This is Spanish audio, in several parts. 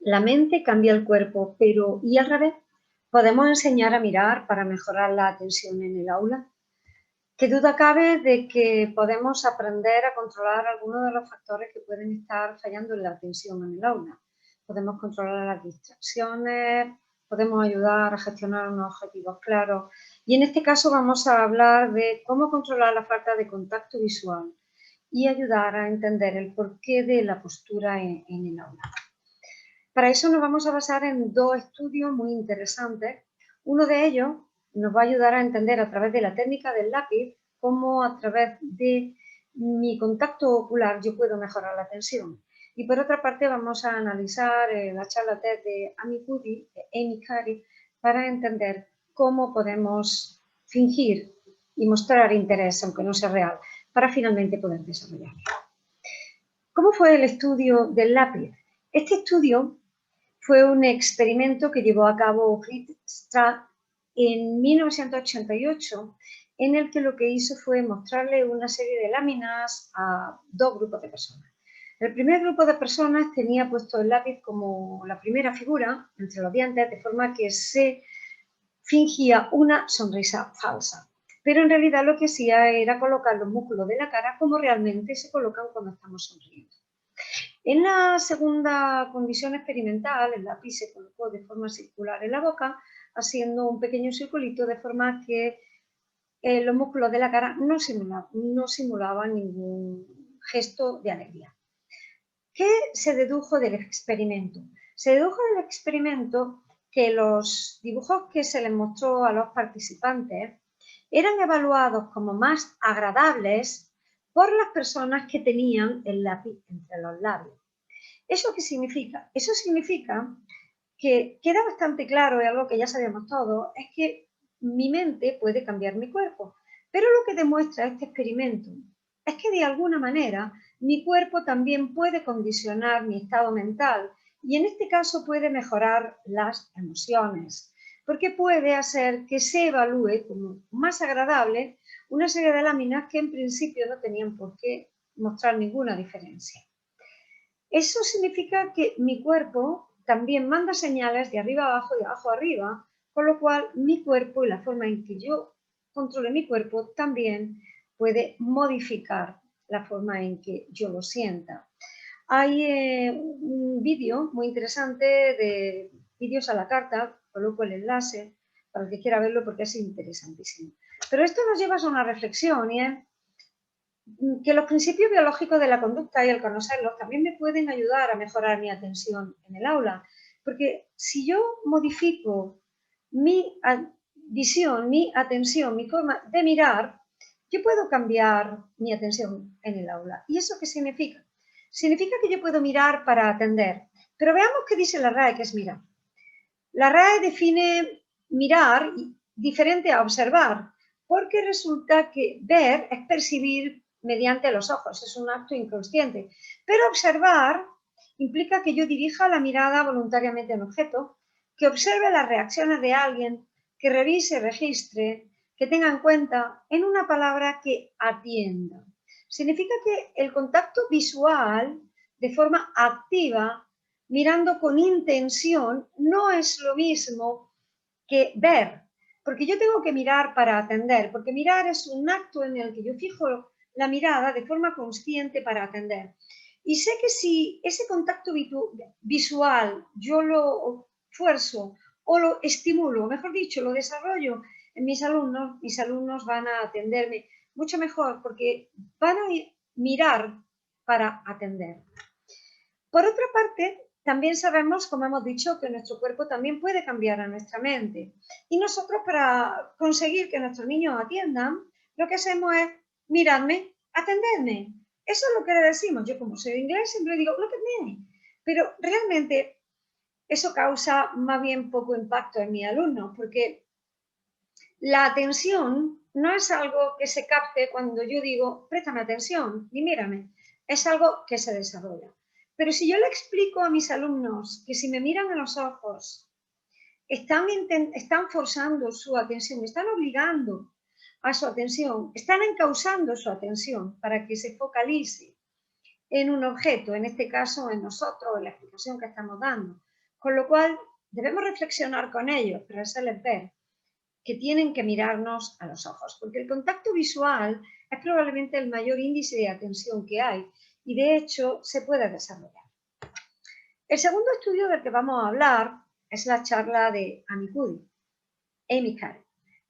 La mente cambia el cuerpo, pero ¿y al revés? ¿Podemos enseñar a mirar para mejorar la atención en el aula? ¿Qué duda cabe de que podemos aprender a controlar algunos de los factores que pueden estar fallando en la atención en el aula? Podemos controlar las distracciones, podemos ayudar a gestionar unos objetivos claros. Y en este caso vamos a hablar de cómo controlar la falta de contacto visual y ayudar a entender el porqué de la postura en el aula. Para eso nos vamos a basar en dos estudios muy interesantes. Uno de ellos nos va a ayudar a entender a través de la técnica del lápiz cómo a través de mi contacto ocular yo puedo mejorar la atención. Y por otra parte vamos a analizar la charla TED de Amy Cuddy, para entender cómo podemos fingir y mostrar interés, aunque no sea real, para finalmente poder desarrollarlo. ¿Cómo fue el estudio del lápiz? Este estudio fue un experimento que llevó a cabo Fritz Strack en 1988, en el que lo que hizo fue mostrarle una serie de láminas a dos grupos de personas. El primer grupo de personas tenía puesto el lápiz como la primera figura entre los dientes, de forma que se fingía una sonrisa falsa. Pero en realidad lo que hacía era colocar los músculos de la cara como realmente se colocan cuando estamos sonriendo. En la segunda condición experimental, el lápiz se colocó de forma circular en la boca, haciendo un pequeño circulito de forma que los músculos de la cara no simulaban ningún gesto de alegría. ¿Qué se dedujo del experimento? Se dedujo del experimento que los dibujos que se les mostró a los participantes eran evaluados como más agradables por las personas que tenían el lápiz entre los labios. ¿Eso qué significa? Eso significa que queda bastante claro, y algo que ya sabemos todos, es que mi mente puede cambiar mi cuerpo. Pero lo que demuestra este experimento es que de alguna manera mi cuerpo también puede condicionar mi estado mental y en este caso puede mejorar las emociones, porque puede hacer que se evalúe como más agradable una serie de láminas que en principio no tenían por qué mostrar ninguna diferencia. Eso significa que mi cuerpo también manda señales de arriba a abajo y de abajo a arriba, con lo cual mi cuerpo y la forma en que yo controle mi cuerpo también puede modificar la forma en que yo lo sienta. Hay un vídeo muy interesante de vídeos a la carta, coloco el enlace para el que quiera verlo porque es interesantísimo. Pero esto nos lleva a una reflexión y es que los principios biológicos de la conducta y el conocerlos también me pueden ayudar a mejorar mi atención en el aula. Porque si yo modifico mi visión, mi atención, mi forma de mirar, yo puedo cambiar mi atención en el aula. ¿Y eso qué significa? Significa que yo puedo mirar para atender. Pero veamos qué dice la RAE, que es mirar. La RAE define mirar diferente a observar, porque resulta que ver es percibir mediante los ojos, es un acto inconsciente. Pero observar implica que yo dirija la mirada voluntariamente a un objeto, que observe las reacciones de alguien, que revise, registre, que tenga en cuenta, en una palabra, que atienda. Significa que el contacto visual, de forma activa, mirando con intención, no es lo mismo que ver, porque yo tengo que mirar para atender, porque mirar es un acto en el que yo fijo la mirada de forma consciente para atender. Y sé que si ese contacto visual yo lo fuerzo o lo estimulo, mejor dicho, lo desarrollo en mis alumnos van a atenderme mucho mejor porque van a mirar para atender. Por otra parte, también sabemos, como hemos dicho, que nuestro cuerpo también puede cambiar a nuestra mente. Y nosotros, para conseguir que nuestros niños atiendan, lo que hacemos es mirarme, atenderme. Eso es lo que le decimos. Yo, como soy inglés, siempre digo, look at me. Pero realmente eso causa más bien poco impacto en mis alumnos, porque la atención no es algo que se capte cuando yo digo, préstame atención, ni mírame. Es algo que se desarrolla. Pero si yo le explico a mis alumnos que si me miran a los ojos, están forzando su atención, están obligando a su atención, están encauzando su atención para que se focalice en un objeto, en este caso en nosotros, en la explicación que estamos dando. con lo cual debemos reflexionar con ellos para hacerles ver que tienen que mirarnos a los ojos, porque el contacto visual es probablemente el mayor índice de atención que hay y de hecho se puede desarrollar. El segundo estudio del que vamos a hablar es la charla de Amy Cuddy.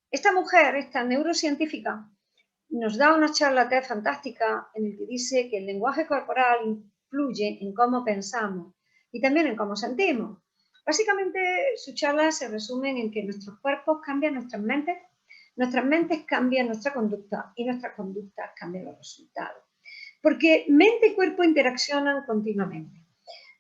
Esta mujer, esta neurocientífica, nos da una charla TED fantástica en la que dice que el lenguaje corporal influye en cómo pensamos y también en cómo sentimos. Básicamente, su charla se resume en que nuestros cuerpos cambian nuestras mentes cambian nuestra conducta y nuestras conductas cambian los resultados. Porque mente y cuerpo interaccionan continuamente.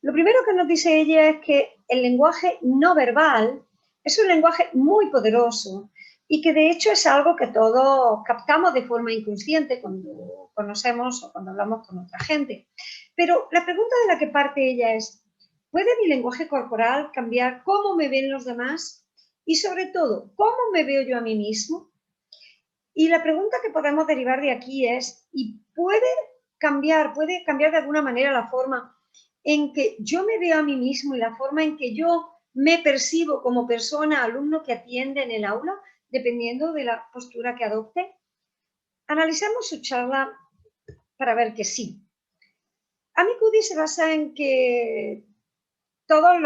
Lo primero que nos dice ella es que el lenguaje no verbal es un lenguaje muy poderoso y que de hecho es algo que todos captamos de forma inconsciente cuando conocemos o cuando hablamos con otra gente. Pero la pregunta de la que parte ella es, ¿puede mi lenguaje corporal cambiar cómo me ven los demás? Y sobre todo, ¿cómo me veo yo a mí mismo? Y la pregunta que podemos derivar de aquí es, ¿y puede cambiar de alguna manera la forma en que yo me veo a mí mismo y la forma en que yo me percibo como persona, alumno que atiende en el aula, dependiendo de la postura que adopte? Analicemos su charla para ver que sí. Amy Cuddy se basa en que todos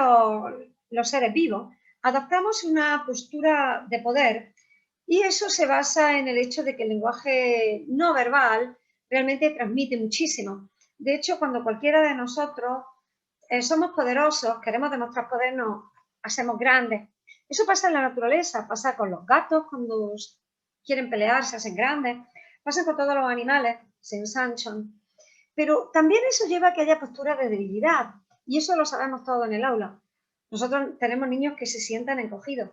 los seres vivos adoptamos una postura de poder y eso se basa en el hecho de que el lenguaje no verbal realmente transmite muchísimo. De hecho, cuando cualquiera de nosotros somos poderosos, queremos demostrar poder, nos hacemos grandes. Eso pasa en la naturaleza, pasa con los gatos cuando quieren pelear, se hacen grandes, pasa con todos los animales, se ensanchan. Pero también eso lleva a que haya posturas de debilidad y eso lo sabemos todos en el aula. Nosotros tenemos niños que se sientan encogidos.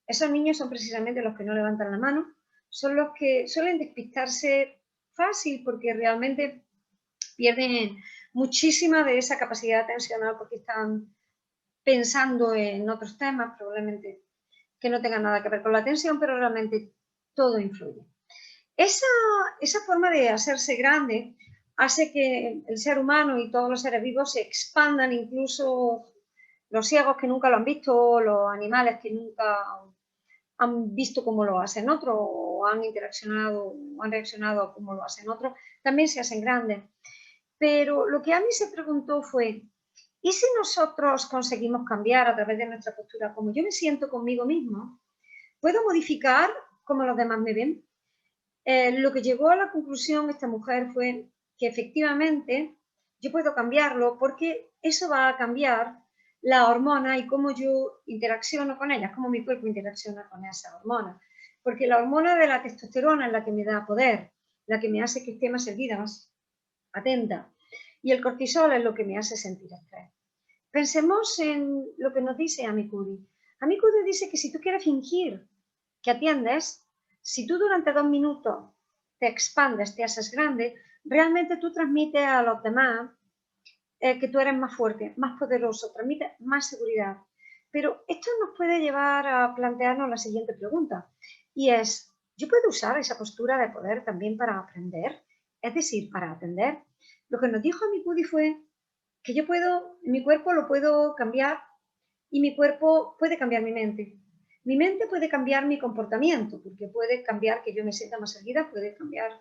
Esos niños son precisamente los que no levantan la mano, son los que suelen despistarse fácil porque realmente pierden muchísima de esa capacidad atencional porque están pensando en otros temas, probablemente que no tengan nada que ver con la atención, pero realmente todo influye. Esa forma de hacerse grande hace que el ser humano y todos los seres vivos se expandan, incluso los ciegos que nunca lo han visto, los animales que nunca han visto cómo lo hacen otros o han reaccionado a cómo lo hacen otros, también se hacen grandes. Pero lo que a mí se preguntó fue, ¿y si nosotros conseguimos cambiar a través de nuestra postura, como yo me siento conmigo mismo, puedo modificar cómo los demás me ven? Lo que llegó a la conclusión esta mujer fue que efectivamente yo puedo cambiarlo porque eso va a cambiar la hormona y cómo yo interacciono con ella, cómo mi cuerpo interacciona con esa hormona. Porque la hormona de la testosterona es la que me da poder, la que me hace que esté más erguida, más atenta. Y el cortisol es lo que me hace sentir estrés. Pensemos en lo que nos dice Amy Cuddy. Amy Cuddy dice que si tú quieres fingir que atiendes, si tú durante 2 minutos te expandes, te haces grande, realmente tú transmites a los demás que tú eres más fuerte, más poderoso, transmites más seguridad. Pero esto nos puede llevar a plantearnos la siguiente pregunta, y es, ¿yo puedo usar esa postura de poder también para aprender? Es decir, para atender. Lo que nos dijo Amy Cuddy fue que yo puedo, mi cuerpo lo puedo cambiar y mi cuerpo puede cambiar mi mente. Mi mente puede cambiar mi comportamiento, porque puede cambiar que yo me sienta más erguida, puede cambiar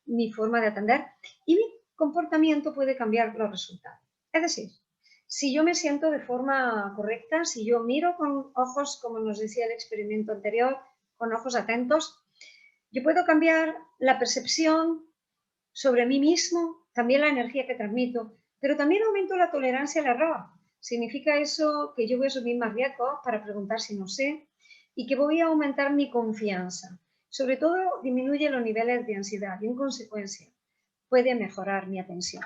mi forma de atender y mi comportamiento puede cambiar los resultados. Es decir, si yo me siento de forma correcta, si yo miro con ojos, como nos decía el experimento anterior, con ojos atentos, yo puedo cambiar la percepción sobre mí mismo, también la energía que transmito, pero también aumento la tolerancia al error. Significa eso que yo voy a asumir más riesgos para preguntar si no sé y que voy a aumentar mi confianza. Sobre todo disminuye los niveles de ansiedad y en consecuencia puede mejorar mi atención.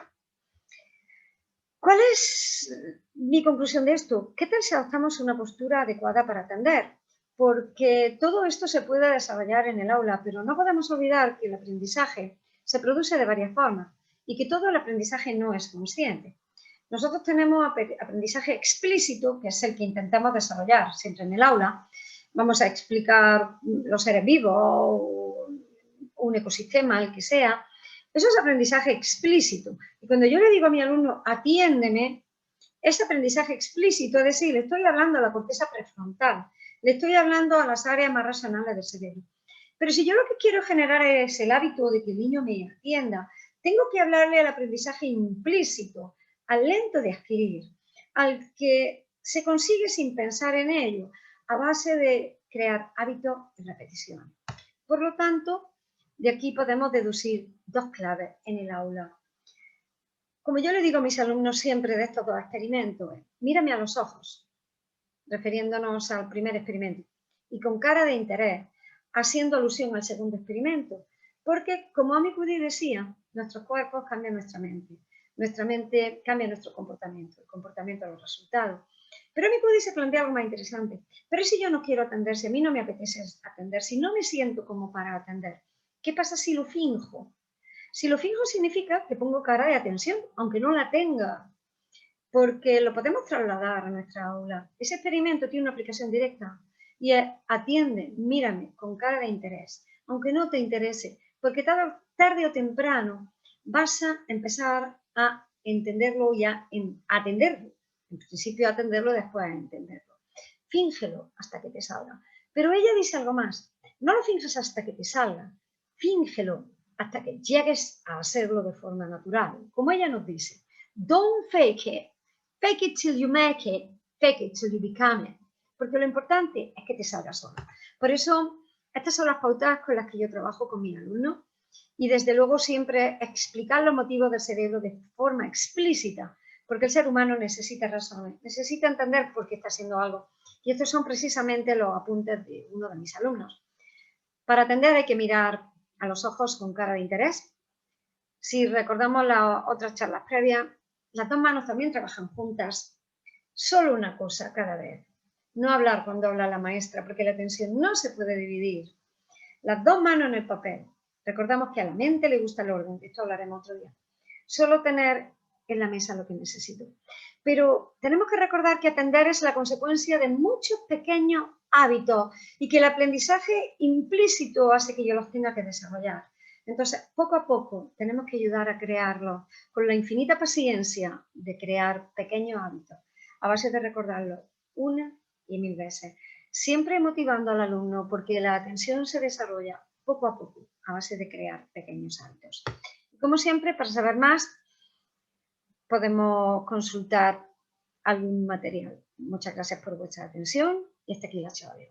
¿Cuál es mi conclusión de esto? ¿Qué tal si adoptamos una postura adecuada para atender? Porque todo esto se puede desarrollar en el aula, pero no podemos olvidar que el aprendizaje se produce de varias formas y que todo el aprendizaje no es consciente. Nosotros tenemos aprendizaje explícito, que es el que intentamos desarrollar siempre en el aula. Vamos a explicar los seres vivos, un ecosistema, el que sea. Eso es aprendizaje explícito. Y cuando yo le digo a mi alumno, atiéndeme, es aprendizaje explícito, es decir, le estoy hablando a la corteza prefrontal, le estoy hablando a las áreas más racionales del cerebro. Pero si yo lo que quiero generar es el hábito de que el niño me atienda, tengo que hablarle al aprendizaje implícito, al lento de adquirir, al que se consigue sin pensar en ello, a base de crear hábitos de repetición. Por lo tanto, de aquí podemos deducir dos claves en el aula. Como yo le digo a mis alumnos siempre de estos dos experimentos, mírame a los ojos, refiriéndonos al primer experimento, y con cara de interés, haciendo alusión al segundo experimento, porque, como Amy Cuddy decía, nuestros cuerpos cambian nuestra mente cambia nuestro comportamiento, el comportamiento de los resultados. Pero Amy Cuddy se plantea algo más interesante. Pero si yo no quiero atender, si a mí no me apetece atender, si no me siento como para atender, ¿qué pasa si lo finjo? Si lo finjo significa que pongo cara de atención, aunque no la tenga, porque lo podemos trasladar a nuestra aula. Ese experimento tiene una aplicación directa y atiende, mírame, con cara de interés, aunque no te interese, porque tarde o temprano vas a empezar a entenderlo y a atenderlo. En principio a atenderlo, después a entenderlo. Fíngelo hasta que te salga. Pero ella dice algo más. No lo finges hasta que te salga. Fíngelo hasta que llegues a hacerlo de forma natural. Como ella nos dice, don't fake it. Fake it till you make it. Fake it till you become it. Porque lo importante es que te salga sola. Por eso, estas son las pautas con las que yo trabajo con mis alumnos. Y desde luego siempre explicar los motivos del cerebro de forma explícita. Porque el ser humano necesita razones, necesita entender por qué está haciendo algo. Y estos son precisamente los apuntes de uno de mis alumnos. Para atender hay que mirar a los ojos con cara de interés. Si recordamos las otras charlas previas, las dos manos también trabajan juntas. Solo una cosa cada vez. No hablar cuando habla la maestra, porque la atención no se puede dividir. Las dos manos en el papel. Recordamos que a la mente le gusta el orden, de esto hablaremos otro día. Solo tener en la mesa lo que necesito. Pero tenemos que recordar que atender es la consecuencia de muchos pequeños hábitos y que el aprendizaje implícito hace que yo los tenga que desarrollar. Entonces, poco a poco tenemos que ayudar a crearlos con la infinita paciencia de crear pequeños hábitos, a base de recordarlo una y mil veces. Siempre motivando al alumno porque la atención se desarrolla poco a poco a base de crear pequeños hábitos. Como siempre, para saber más, podemos consultar algún material. Muchas gracias por vuestra atención y hasta aquí la charla.